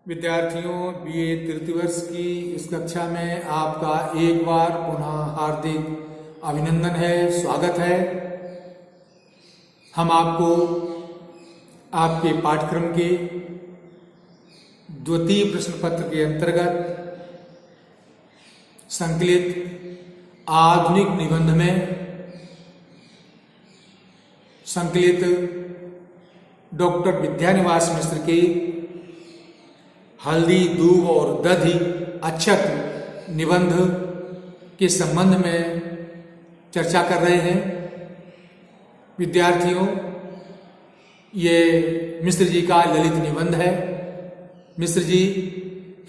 विद्यार्थियों, बीए तृतीय वर्ष की इस कक्षा में आपका एक बार पुनः हार्दिक अभिनंदन है, स्वागत है। हम आपको आपके पाठ्यक्रम के द्वितीय प्रश्न पत्र के अंतर्गत संकलित आधुनिक निबंध में संकलित डॉक्टर विद्यानिवास मिश्र के हल्दी, दूब और दधि अक्षत निबंध के संबंध में चर्चा कर रहे हैं। विद्यार्थियों, ये मिश्र जी का ललित निबंध है। मिश्र जी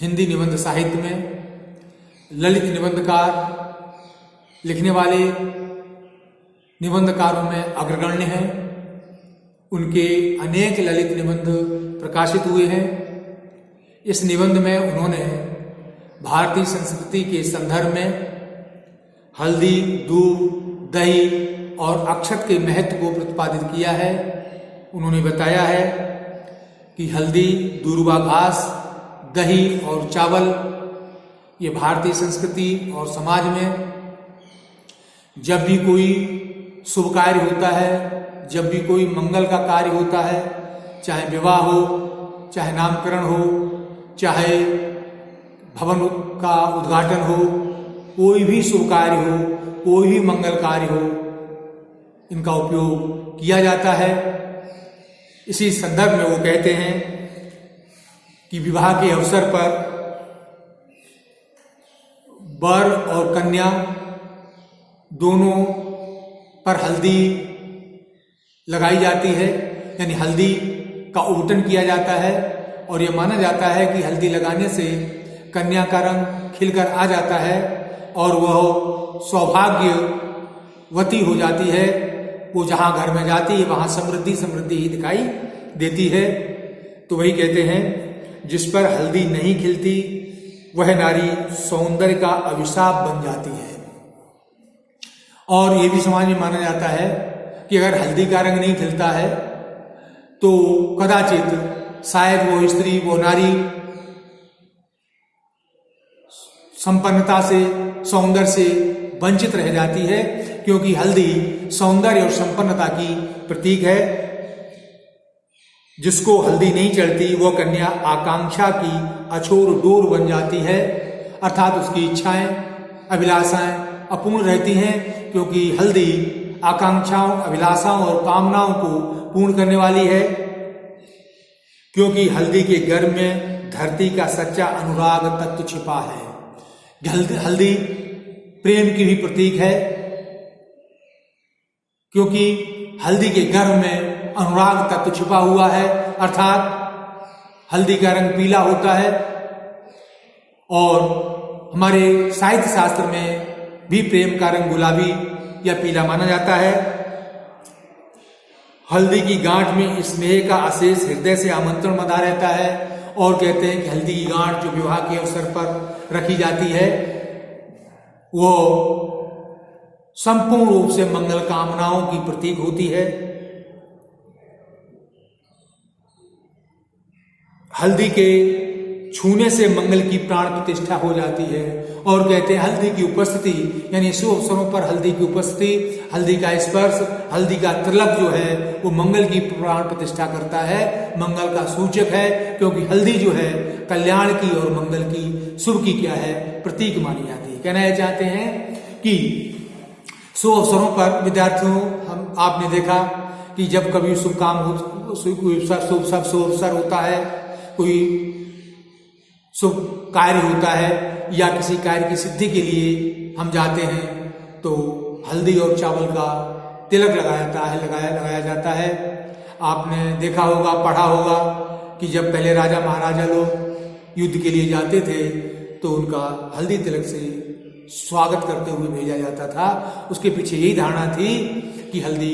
हिंदी निबंध साहित्य में ललित निबंधकार लिखने वाले निबंधकारों में अग्रगण्य हैं। उनके अनेक ललित निबंध प्रकाशित हुए हैं। इस निबंध में उन्होंने भारतीय संस्कृति के संदर्भ में हल्दी, दूब, दही और अक्षत के महत्व को प्रतिपादित किया है। उन्होंने बताया है कि हल्दी, दूर्वा घास, दही और चावल ये भारतीय संस्कृति और समाज में जब भी कोई शुभ कार्य होता है, जब भी कोई मंगल का कार्य होता है, चाहे विवाह हो, चाहे नामकरण हो, चाहे भवन का उद्घाटन हो, कोई भी शुभ कार्य हो, कोई भी मंगल कार्य हो, इनका उपयोग किया जाता है। इसी संदर्भ में वो कहते हैं कि विवाह के अवसर पर वर और कन्या दोनों पर हल्दी लगाई जाती है, यानी हल्दी का उबटन किया जाता है। और यह माना जाता है कि हल्दी लगाने से कन्या का रंग खिलकर आ जाता है और वह सौभाग्यवती हो जाती है। वो जहां घर में जाती है वहां समृद्धि समृद्धि ही दिखाई देती है। तो वही कहते हैं, जिस पर हल्दी नहीं खिलती वह नारी सौंदर्य का अभिशाप बन जाती है। और ये भी समाज में माना जाता है कि अगर हल्दी का रंग नहीं खिलता है तो कदाचित शायद वो स्त्री, वो नारी संपन्नता से, सौंदर्य से वंचित रह जाती है, क्योंकि हल्दी सौंदर्य और संपन्नता की प्रतीक है। जिसको हल्दी नहीं चढ़ती वो कन्या आकांक्षा की अछोर डोर बन जाती है, अर्थात उसकी इच्छाएं, अभिलाषाएं अपूर्ण रहती हैं, क्योंकि हल्दी आकांक्षाओं, अभिलाषाओं और कामनाओं को पूर्ण करने वाली है। क्योंकि हल्दी के गर्भ में धरती का सच्चा अनुराग तत्व छिपा है। हल्दी प्रेम की भी प्रतीक है, क्योंकि हल्दी के गर्भ में अनुराग तत्व छिपा हुआ है, अर्थात हल्दी का रंग पीला होता है। और हमारे साहित्य शास्त्र में भी प्रेम का रंग गुलाबी या पीला माना जाता है। हल्दी की गांठ में स्नेह का अशेष हृदय से आमंत्रण बंधा रहता है। और कहते हैं कि हल्दी की गांठ जो विवाह के अवसर पर रखी जाती है वो संपूर्ण रूप से मंगल कामनाओं की प्रतीक होती है। हल्दी के छूने से मंगल की प्राण प्रतिष्ठा हो जाती है। और कहते हैं हल्दी की उपस्थिति, यानी शुभ अवसरों पर हल्दी की उपस्थिति, हल्दी का स्पर्श, हल्दी का तिलक जो है वो मंगल की प्राण प्रतिष्ठा करता है, मंगल का सूचक है। क्योंकि हल्दी जो है कल्याण की और मंगल की, शुभ की क्या है, प्रतीक मानी जाती है। कहना यह चाहते हैं कि शुभ अवसरों पर विद्यार्थियों, आपने देखा कि जब कभी शुभ काम हो, शुभ अवसर होता है, कोई शुभ कार्य होता है या किसी कार्य की सिद्धि के लिए हम जाते हैं तो हल्दी और चावल का तिलक लगाया जाता है। आपने देखा होगा, पढ़ा होगा कि जब पहले राजा महाराजा लोग युद्ध के लिए जाते थे तो उनका हल्दी तिलक से स्वागत करते हुए भेजा जाता था। उसके पीछे यही धारणा थी कि हल्दी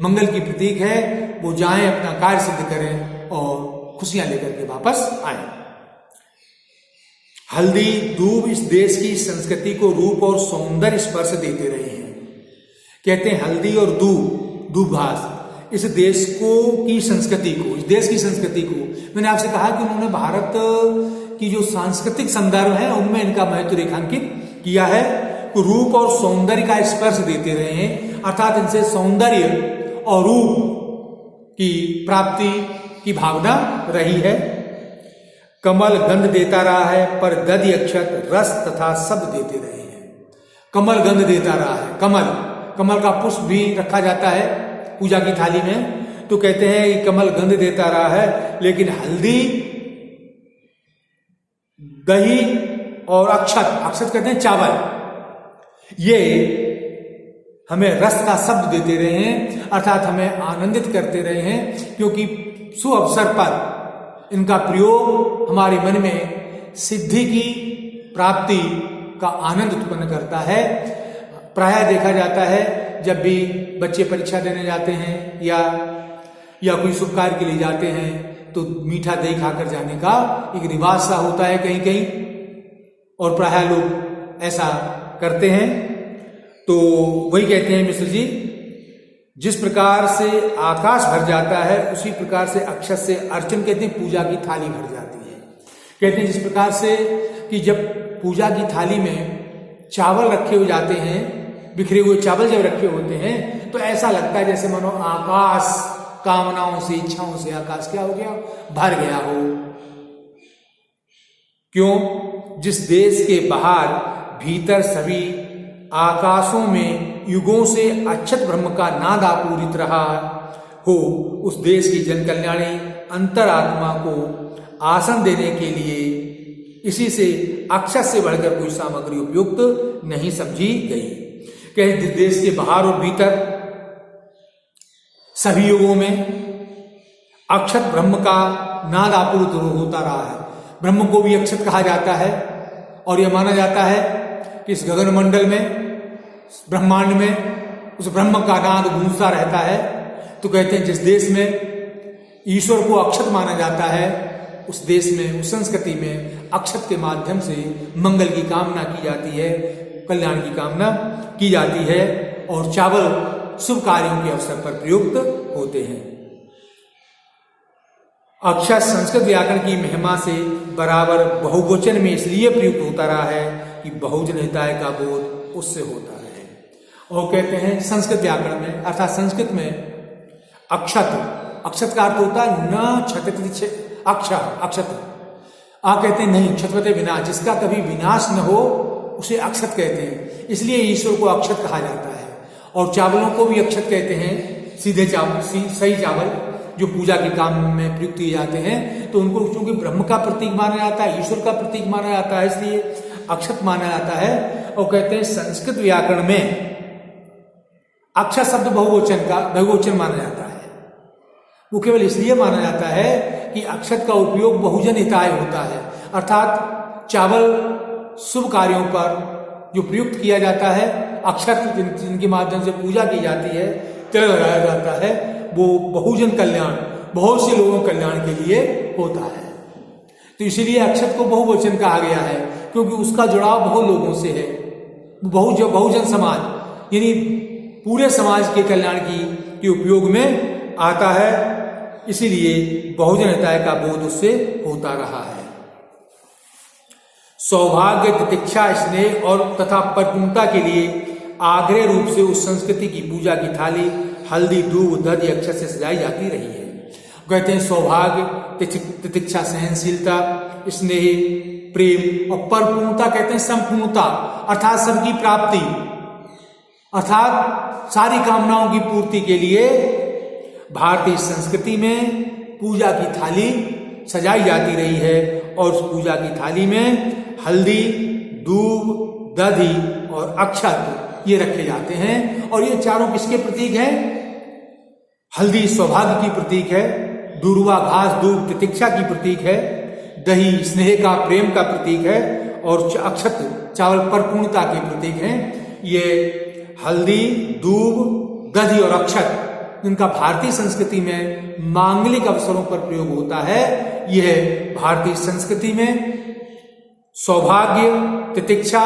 मंगल की प्रतीक है, वो जाएं, अपना कार्य सिद्ध करें और खुशियां लेकर के वापस आए। हल्दी, दूब इस देश की संस्कृति को रूप और सौंदर्य स्पर्श देते रहे हैं। कहते हैं हल्दी और दूब घास इस देश को की संस्कृति को, इस देश की संस्कृति को, मैंने आपसे कहा कि उन्होंने भारत की जो सांस्कृतिक संदर्भ है उनमें इनका महत्व रेखांकित किया है। तो रूप और सौंदर्य का स्पर्श देते रहे हैं, अर्थात इनसे सौंदर्य और रूप की प्राप्ति की भावना रही है। कमल गंध देता रहा है पर दधि अक्षत रस तथा शब्द देते रहे हैं। कमल गंध देता रहा है, कमल का पुष्प भी रखा जाता है पूजा की थाली में, तो कहते हैं कि कमल गंध देता रहा है, लेकिन हल्दी, दही और अक्षत कहते हैं चावल, ये हमें रस का शब्द देते रहे हैं, अर्थात हमें आनंदित करते रहे हैं, क्योंकि शुभ अवसर पर इनका प्रयोग हमारे मन में सिद्धि की प्राप्ति का आनंद उत्पन्न करता है। प्रायः देखा जाता है जब भी बच्चे परीक्षा देने जाते हैं या कोई शुभ कार्य के लिए जाते हैं तो मीठा दही खाकर जाने का एक रिवाज सा होता है कहीं कहीं, और प्रायः लोग ऐसा करते हैं। तो वही कहते हैं मिश्र जी, जिस प्रकार से आकाश भर जाता है उसी प्रकार से अक्षत से अर्चन, कहते हैं, पूजा की थाली भर जाती है। कहते हैं जिस प्रकार से कि जब पूजा की थाली में चावल रखे हो जाते हैं, बिखरे हुए चावल जब रखे होते हैं तो ऐसा लगता है जैसे मानो आकाश कामनाओं से, इच्छाओं से आकाश क्या हो गया, भर गया हो। क्यों? जिस देश के बाहर भीतर सभी आकाशों में युगों से अक्षत ब्रह्म का नाद आपूरित रहा हो, उस देश की जन कल्याणी अंतरात्मा को आसन देने के लिए इसी से अक्षत से बढ़कर कोई सामग्री उपयुक्त नहीं समझी गई। कहीं देश के बाहर और भीतर सभी युगों में अक्षत ब्रह्म का नाद आपूरित होता रहा है। ब्रह्म को भी अक्षत कहा जाता है और यह माना जाता है कि इस गगन मंडल में, ब्रह्मांड में उस ब्रह्म का नाद गूंजता रहता है। तो कहते हैं जिस देश में ईश्वर को अक्षत माना जाता है उस देश में, उस संस्कृति में अक्षत के माध्यम से मंगल की कामना की जाती है, कल्याण की कामना की जाती है, और चावल शुभ कार्यों के अवसर पर प्रयुक्त होते हैं। अक्षत संस्कृत व्याकरण की महिमा से बराबर बहुवचन में इसलिए प्रयुक्त होता रहा है कि बहुजन हिताय का बोध उससे होता रहे। और कहते हैं संस्कृत व्याकरण में, अर्थात संस्कृत में अक्षत का अर्थ होता है न क्षतति अक्षत। कहते हैं नहीं, क्षतवते विनाश, जिसका कभी विनाश न हो उसे अक्षत कहते हैं, इसलिए ईश्वर को अक्षत कहा जाता है। और चावलों को भी अक्षत कहते हैं, सीधे चावल, सही चावल जो पूजा के काम में प्रयुक्त किए जाते हैं, तो उनको चूंकि ब्रह्म का प्रतीक माना जाता है, ईश्वर का प्रतीक माना जाता है, इसलिए अक्षत माना जाता है। और कहते हैं संस्कृत व्याकरण में अक्षत शब्द बहुवचन माना जाता है। वो केवल इसलिए माना जाता है कि अक्षत का उपयोग बहुजन हिताय होता है, अर्थात चावल शुभ कार्यों पर जो प्रयुक्त किया जाता है, अक्षत जिनके माध्यम से पूजा की जाती है, तिलक लगाया जाता है, वो बहुजन कल्याण, बहुत से लोगों कल्याण के लिए होता है। तो इसीलिए अक्षत को बहुवचन कहा गया है, क्योंकि उसका जुड़ाव बहुत लोगों से है। बहुजन समाज यानी पूरे समाज के कल्याण के उपयोग में आता है, इसीलिए बहुजन हिताय का बोध उससे होता रहा है। सौभाग्य, तितिक्षा, स्नेह और तथा परिपूर्णता के लिए आग्रह रूप से उस संस्कृति की पूजा की थाली हल्दी, दूध, दधि, अक्षत से सजाई जाती रही है। कहते हैं सौभाग्य, तितिक्षा, सहनशीलता, स्नेह, प्रेम और परिपूर्णता, कहते हैं संपूर्णता, अर्थात सबकी प्राप्ति, अर्थात सारी कामनाओं की पूर्ति के लिए भारतीय संस्कृति में पूजा की थाली सजाई जाती रही है। और उस पूजा की थाली में हल्दी, दूध, दधि और अक्षत ये रखे जाते हैं। और ये चारों किसके प्रतीक हैं? हल्दी सौभाग्य की प्रतीक है, दूर्वा घास, दूध तितिक्षा की प्रतीक है, दही स्नेह का, प्रेम का प्रतीक है, और अक्षत चावल परिपूर्णता के प्रतीक हैं। ये हल्दी, दूध, दधि और अक्षत जिनका भारतीय संस्कृति में मांगलिक अवसरों पर प्रयोग होता है, यह भारतीय संस्कृति में सौभाग्य, तितिक्षा,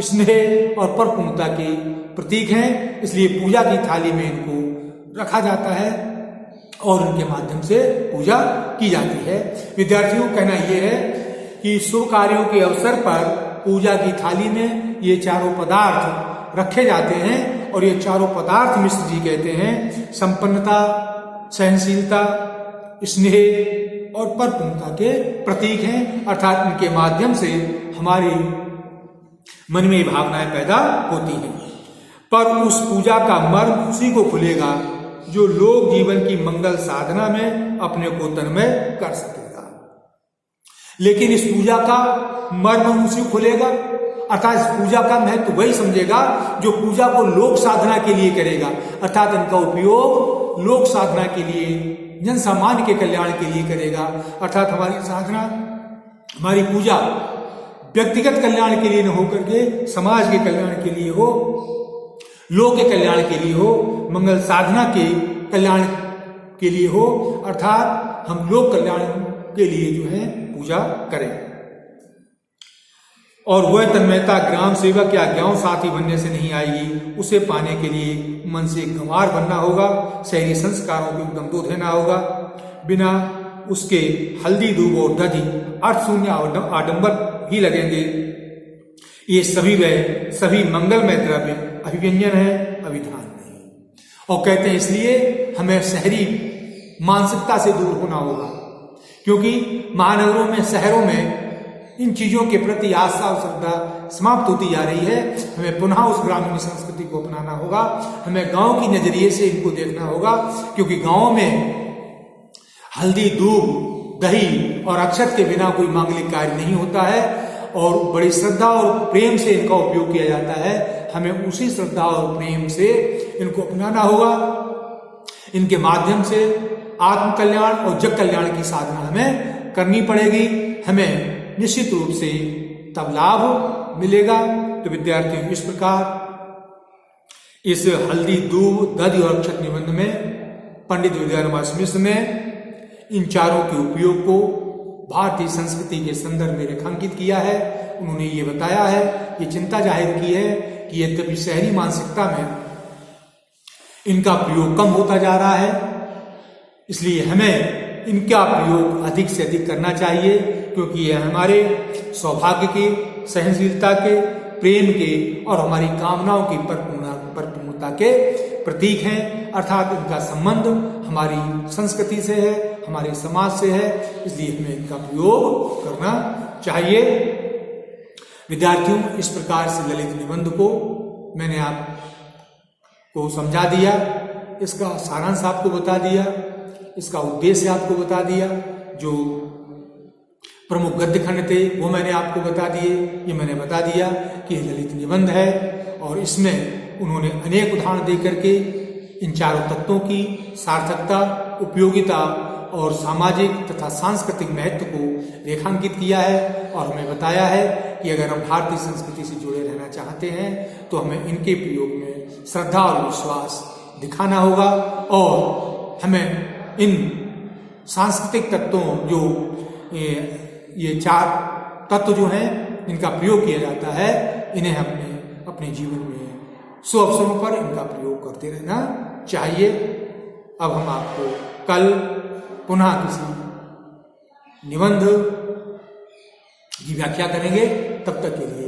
स्नेह और परिपूर्णता के प्रतीक हैं। इसलिए पूजा की थाली में इनको रखा जाता है और उनके माध्यम से पूजा की जाती है। विद्यार्थियों, कहना यह है कि शुभ कार्यों के अवसर पर पूजा की थाली में ये चारों पदार्थ रखे जाते हैं और ये चारों पदार्थ मिश्र जी कहते हैं संपन्नता, सहनशीलता, स्नेह और परपूर्णता के प्रतीक हैं। अर्थात इनके माध्यम से हमारी मन में भावनाएं पैदा होती हैं। पर उस पूजा का मर्म उसी को खुलेगा जो लोक जीवन की मंगल साधना में अपने को तन्मय कर सकेगा। लेकिन इस पूजा का मर्म उसी को खुलेगा, अर्थात इस पूजा का महत्व वही समझेगा जो पूजा को लोक साधना के लिए करेगा, अर्थात इनका उपयोग लोक साधना के लिए, जन सामान्य के कल्याण के लिए करेगा। अर्थात हमारी साधना, हमारी पूजा व्यक्तिगत कल्याण के लिए न होकर के समाज के कल्याण के लिए हो, लोक के कल्याण के लिए हो, मंगल साधना के कल्याण के लिए हो, अर्थात हम लोक कल्याण के लिए जो है पूजा करें। और वह तन्मयता ग्राम सेवक या गांव साथी बनने से नहीं आएगी, उसे पाने के लिए मन से गंवार बनना होगा, शहरी संस्कारों को एकदम दो देना होगा, बिना उसके हल्दी दूब और दही अर्थशून्य आडंबर ही लगेंगे। ये सभी मंगलमय द्रव्य अभिव्यंजन है, अभिधान नहीं। और कहते हैं इसलिए हमें शहरी मानसिकता से दूर होना होगा, क्योंकि महानगरों में, शहरों में इन चीजों के प्रति आस्था और श्रद्धा समाप्त होती जा रही है। हमें पुनः उस ग्रामीण संस्कृति को अपनाना होगा, हमें गांव की नजरिए से इनको देखना होगा, क्योंकि गांव में हल्दी, दूब, दही और अक्षत के बिना कोई मांगलिक कार्य नहीं होता है और बड़ी श्रद्धा और प्रेम से इनका उपयोग किया जाता है। हमें उसी श्रद्धा और प्रेम से इनको अपनाना होगा। इनके माध्यम से आत्म कल्याण और जग कल्याण की साधना हमें करनी पड़ेगी। हमें निश्चित रूप से तब लाभ मिलेगा। तो विद्यार्थियों, इस प्रकार इस हल्दी, दूब, दही और अक्षत निबंध में पंडित विद्यारण्य मिश्र ने इन चारों के उपयोग को भारतीय संस्कृति के संदर्भ में रेखांकित किया है। उन्होंने ये बताया है, ये चिंता जाहिर की है कि यद्यपि शहरी मानसिकता में इनका प्रयोग कम होता जा रहा है, इसलिए हमें इनका प्रयोग अधिक से अधिक करना चाहिए, क्योंकि ये हमारे सौभाग्य के, सहनशीलता के, प्रेम के और हमारी कामनाओं की परिपूर्णता के प्रतीक हैं। अर्थात इनका संबंध हमारी संस्कृति से है, हमारे समाज से है, इसलिए हमें इनका प्रयोग करना चाहिए। विद्यार्थियों, इस प्रकार से ललित निबंध को मैंने आपको समझा दिया, इसका सारांश आपको बता दिया, इसका उद्देश्य आपको बता दिया, जो प्रमुख गद्य खंड थे वो मैंने आपको बता दिए। ये मैंने बता दिया कि ललित निबंध है और इसमें उन्होंने अनेक उदाहरण दे करके इन चारों तत्वों की सार्थकता, उपयोगिता और सामाजिक तथा सांस्कृतिक महत्व को रेखांकित किया है और हमें बताया है कि अगर हम भारतीय संस्कृति से जुड़े रहना चाहते हैं तो हमें इनके प्रयोग में श्रद्धा और विश्वास दिखाना होगा और हमें इन सांस्कृतिक तत्वों, जो ये चार तत्व जो हैं इनका प्रयोग किया जाता है, इन्हें अपने जीवन में शुभ अवसरों पर इनका प्रयोग करते रहना चाहिए। अब हम आपको कल पुनः किसी निबंध की व्याख्या करेंगे, तब तक के लिए